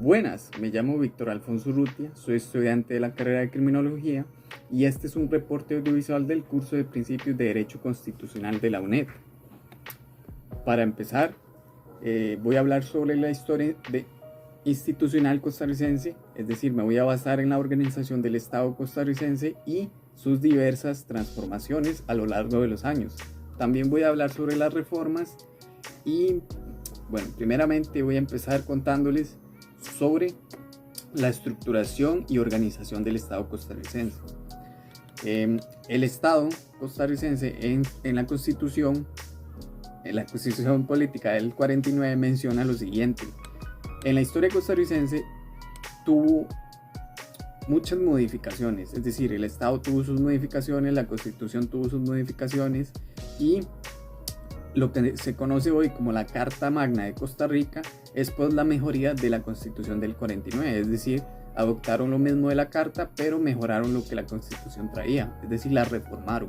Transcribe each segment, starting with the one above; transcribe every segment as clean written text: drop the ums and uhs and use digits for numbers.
Buenas, me llamo Víctor Alfonso Urrutia, soy estudiante de la carrera de Criminología y este es un reporte audiovisual del curso de Principios de Derecho Constitucional de la UNED. Para empezar, voy a hablar sobre la historia institucional costarricense, es decir, me voy a basar en la organización del Estado costarricense y sus diversas transformaciones a lo largo de los años. También voy a hablar sobre las reformas y, bueno, primeramente voy a empezar contándoles sobre la estructuración y organización del Estado costarricense. El Estado costarricense en la Constitución Política del 49 menciona lo siguiente: en la historia costarricense tuvo muchas modificaciones, es decir, el Estado tuvo sus modificaciones, la Constitución tuvo sus modificaciones y lo que se conoce hoy como la Carta Magna de Costa Rica es pues la mejoría de la Constitución del 49, es decir, adoptaron lo mismo de la Carta, pero mejoraron lo que la Constitución traía, es decir, la reformaron.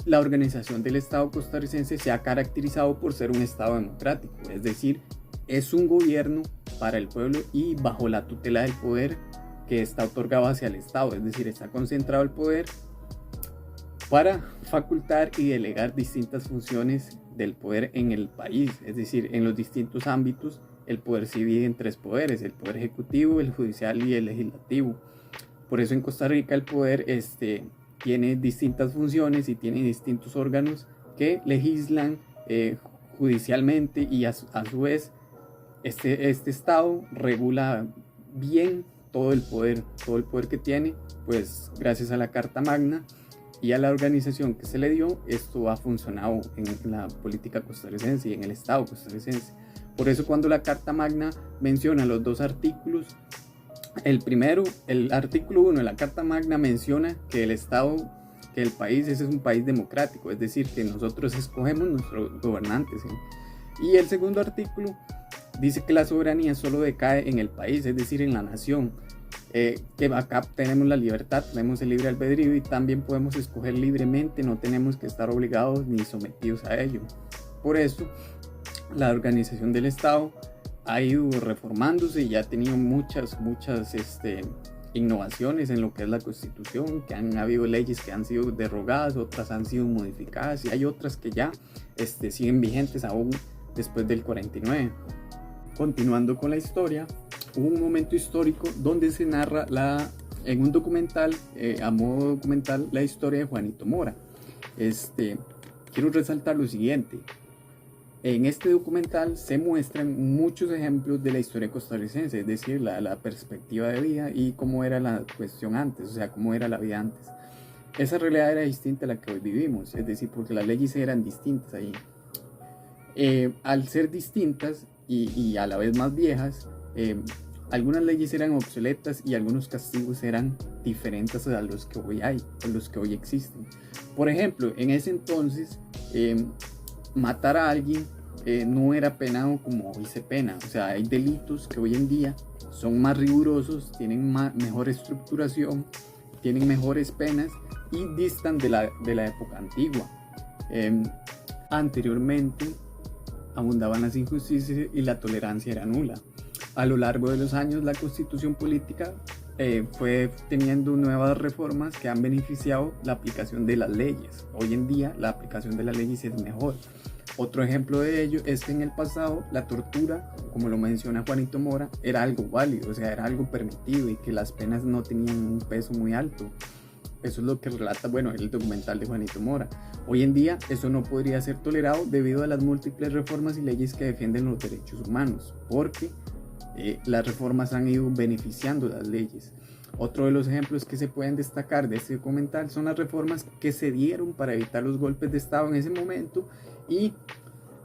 La organización del Estado costarricense se ha caracterizado por ser un Estado democrático, es decir, es un gobierno para el pueblo y bajo la tutela del poder que está otorgado hacia el Estado, es decir, está concentrado el poder para facultar y delegar distintas funciones del poder en el país, es decir, en los distintos ámbitos el poder se divide en tres poderes: el poder ejecutivo, el judicial y el legislativo. Por eso en Costa Rica el poder tiene distintas funciones y tiene distintos órganos que legislan judicialmente y a su vez este Estado regula bien todo el poder que tiene, pues gracias a la Carta Magna y a la organización que se le dio, esto ha funcionado en la política costarricense y en el Estado costarricense. Por eso cuando la Carta Magna menciona los dos artículos, el artículo 1 de la Carta Magna menciona que el país es un país democrático, es decir, que nosotros escogemos nuestros gobernantes, ¿sí? Y el segundo artículo dice que la soberanía solo decae en el país, es decir, en la nación. Que acá tenemos la libertad, tenemos el libre albedrío y también podemos escoger libremente, no tenemos que estar obligados ni sometidos a ello. Por eso la organización del Estado ha ido reformándose y ha tenido muchas innovaciones en lo que es la Constitución, que han habido leyes que han sido derogadas, otras han sido modificadas y hay otras que ya siguen vigentes aún después del 49. Continuando con la historia, hubo un momento histórico donde se narra en un documental, a modo documental, la historia de Juanito Mora. Quiero resaltar lo siguiente: en este documental se muestran muchos ejemplos de la historia costarricense, es decir, la perspectiva de vida y cómo era la cuestión antes, o sea, cómo era la vida antes. Esa realidad era distinta a la que hoy vivimos, es decir, porque las leyes eran distintas ahí. Al ser distintas y a la vez más viejas, algunas leyes eran obsoletas y algunos castigos eran diferentes a los que hoy hay, a los que hoy existen. Por ejemplo, en ese entonces, matar a alguien no era penado como hoy se pena. O sea, hay delitos que hoy en día son más rigurosos, tienen mejor estructuración, tienen mejores penas y distan de la época antigua. Anteriormente abundaban las injusticias y la tolerancia era nula. A lo largo de los años la Constitución Política fue teniendo nuevas reformas que han beneficiado la aplicación de las leyes. Hoy en día la aplicación de las leyes es mejor. Otro ejemplo de ello es que en el pasado la tortura, como lo menciona Juanito Mora, era algo válido, o sea, era algo permitido y que las penas no tenían un peso muy alto. Eso es lo que relata, el documental de Juanito Mora. Hoy en día eso no podría ser tolerado debido a las múltiples reformas y leyes que defienden los derechos humanos, porque las reformas han ido beneficiando las leyes. Otro de los ejemplos que se pueden destacar de este documental son las reformas que se dieron para evitar los golpes de Estado en ese momento y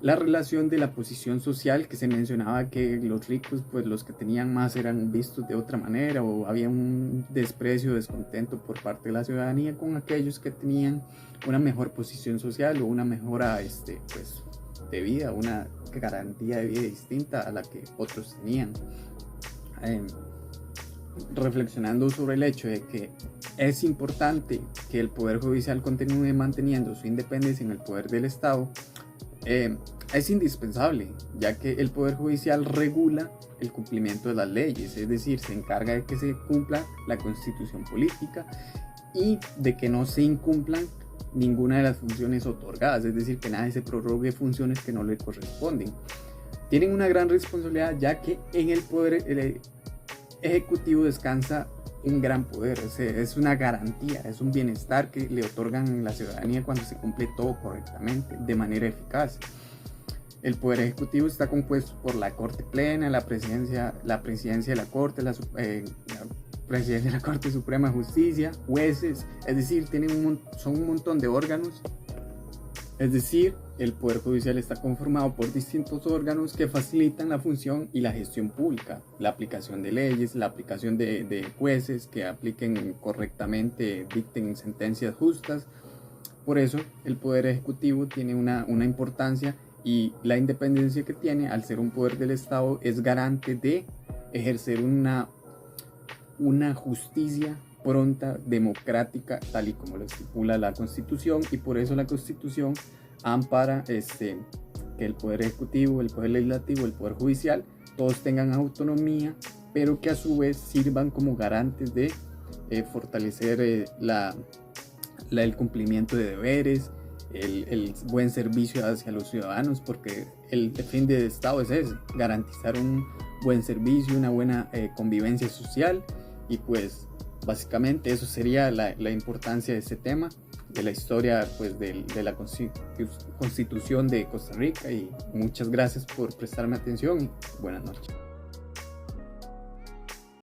la relación de la posición social, que se mencionaba que los ricos, pues los que tenían más eran vistos de otra manera o había un desprecio, descontento por parte de la ciudadanía con aquellos que tenían una mejor posición social o una mejora de vida, una garantía de vida distinta a la que otros tenían. Reflexionando sobre el hecho de que es importante que el Poder Judicial continúe manteniendo su independencia en el poder del Estado, es indispensable, ya que el Poder Judicial regula el cumplimiento de las leyes, es decir, se encarga de que se cumpla la Constitución política y de que no se incumplan ninguna de las funciones otorgadas, es decir, que nadie se prorrogue funciones que no le corresponden. Tienen una gran responsabilidad, ya que en el Poder Ejecutivo descansa un gran poder, es una garantía, es un bienestar que le otorgan a la ciudadanía cuando se cumple todo correctamente, de manera eficaz. El Poder Ejecutivo está compuesto por la Corte Plena, la Presidencia de la Corte, la Presidencia de la Corte Suprema de Justicia, jueces, es decir, son un montón de órganos. Es decir, el Poder Judicial está conformado por distintos órganos que facilitan la función y la gestión pública, la aplicación de leyes, la aplicación de jueces que apliquen correctamente, dicten sentencias justas. Por eso, el Poder Ejecutivo tiene una importancia, y la independencia que tiene, al ser un poder del Estado, es garante de ejercer una justicia pronta, democrática, tal y como lo estipula la Constitución, y por eso la Constitución ampara que el Poder Ejecutivo, el Poder Legislativo, el Poder Judicial, todos tengan autonomía, pero que a su vez sirvan como garantes de fortalecer el cumplimiento de deberes, el buen servicio hacia los ciudadanos, porque el fin del Estado es ese, garantizar un buen servicio, una buena convivencia social. Y pues básicamente eso sería la importancia de este tema, de la historia pues de la Constitución de Costa Rica. Y muchas gracias por prestarme atención y buenas noches.